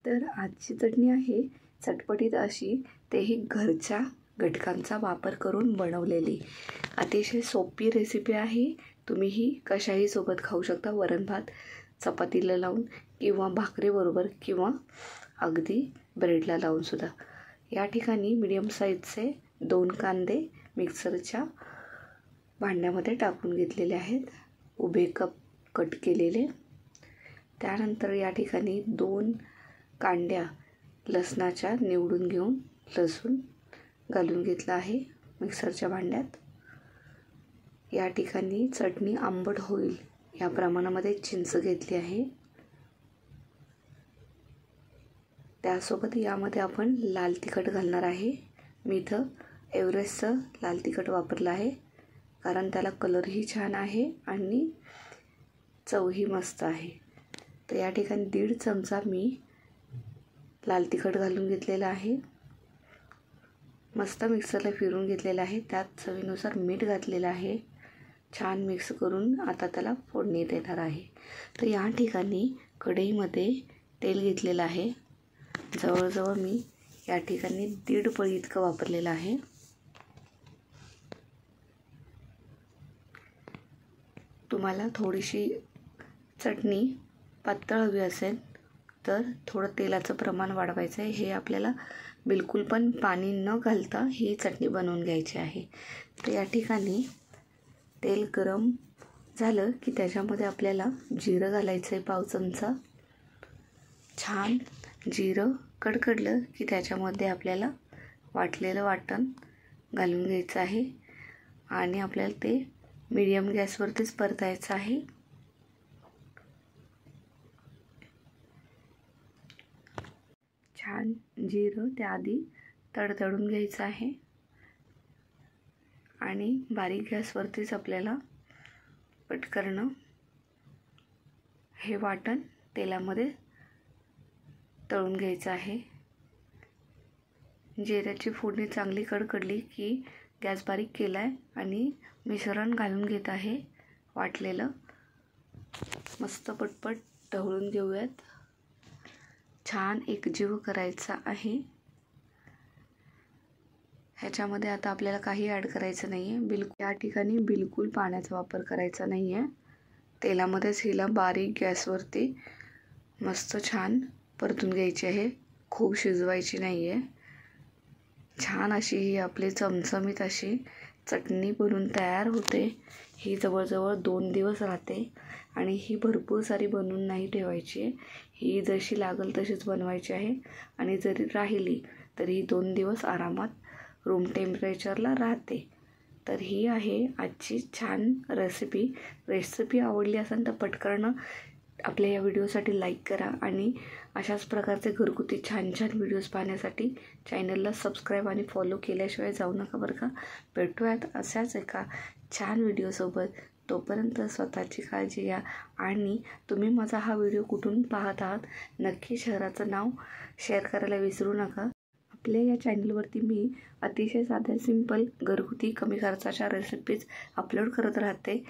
तर आजची चटणी आहे चटपटीत अशी, तेही घरच्या घटकांचा वापर करून बनवलेली अतिशय सोपी रेसिपी आहे। तुम्ही ही कशाही सोबत खाऊ शकता, वरण भात चपातीला लावून किंवा भाकरीबरोबर किंवा अगदी ब्रेडला लावून सुद्धा। या ठिकाणी मीडियम साईजचे 2 कांदे मिक्सरच्या भांड्यामध्ये टाकून घेतलेले आहेत, उभे कट केलेले। त्यानंतर या ठिकाणी 2 कांड्या लसणाच्या निवडून घेऊन लसूण घालून घेतला आहे मिक्सरच्या भांड्यात। या ठिकाणी चटणी आंबट होईल या प्रमाणामध्ये चिंच घेतली आहे। त्यासोबत यामध्ये आपण लाल तिखट घालणार आहे। मी इथं एव्हरेस्टचं लाल तिखट वापरलं आहे, कारण त्याला कलरही छान आहे आणि चवही मस्त आहे। तर या ठिकाणी 1.5 चमचा मी लाल तिखट घालून घेतलेला आहे, मस्त मिक्सरला फिरून घेतलेला आहे। त्यात चवीनुसार मीठ घातलेलं आहे, छान मिक्स करून आता त्याला फोडणी देणार आहे। तर या ठिकाणी कढईमध्ये तेल घेतलेलं आहे, जवळजवळ मी या ठिकाणी 1.5 पळी इतकं वापरलेलं आहे। तुम्हाला थोडीशी चटणी पातळ हवी असेल तर थोडं तेलाचं प्रमाण वाढवायचं आहे। हे आपल्याला बिलकुल पण पाणी न घालता ही चटणी बनवून घ्यायची आहे। तर या ठिकाणी तेल गरम झालं की त्याच्यामध्ये आपल्याला जिरं घालायचं आहे 1/2 चमचा। छान जिरं कडकडलं की त्याच्यामध्ये आपल्याला वाटलेलं वाटण घालून घ्यायचं आहे आणि आपल्याला ते मीडियम गॅसवरतीच परतायचं आहे। छान जिरं त्याआधी तडतडून घ्यायचं आहे आणि बारीक गॅसवरतीच आपल्याला पटकन हे वाटण तेलामध्ये तळून घ्यायचं आहे। जिऱ्याची फोडणी चांगली कडकडली की गॅस बारीक केला आहे आणि मिश्रण घालून घेत आहे वाटलेलं। मस्त पटपट ढवळून घेऊयात, छान एकजीव करायचा आहे। ह्याच्यामध्ये आता आपल्याला काही ॲड करायचं नाही आहे, बिलकुल या ठिकाणी बिलकुल पाण्याचा वापर करायचा नाही आहे। तेलामध्येच हिला बारीक गॅसवरती मस्त छान परतून घ्यायची आहे, खूप शिजवायची नाही आहे। छान अशी ही आपली चमचमीत अशी चटणी बनून तयार होते। ही जवळजवळ 2 दिवस राहते आणि ही भरपूर सारी बनवून नाही ठेवायची आहे, ही जशी लागल तशीच बनवायची आहे आणि जरी राहिली तरी 2 दिवस आरामात रूम टेम्परेचरला राहते। तर ही आहे आजची छान रेसिपी आवडली असेल तर पटकन आपल्या या व्हिडिओसाठी लाईक करा आणि अशाच प्रकारचे घरगुती छान व्हिडिओज पाहण्यासाठी चॅनलला सबस्क्राईब आणि फॉलो केल्याशिवाय जाऊ नका बरं का। भेटूयात अशाच एका छान व्हिडिओसोबत, तोपर्यंत स्वतःची काळजी घ्या आणि तुम्ही माझा हा व्हिडिओ कुठून पाहत आहात नक्की शहराचं नाव शेअर करायला विसरू नका। आपल्या या चॅनलवरती मी अतिशय साध्या सिंपल घरगुती कमी खर्चाच्या रेसिपीज अपलोड करत राहते।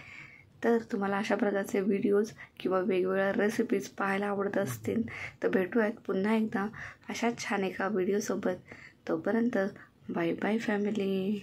तर तुम्हाला अशा प्रकारचे व्हिडिओज किंवा वेगवेगळ्या रेसिपीज पाहायला आवडत असतील तर भेटूयात पुन्हा एकदा अशाच छान एका व्हिडिओसोबत। तोपर्यंत बाय बाय फॅमिली।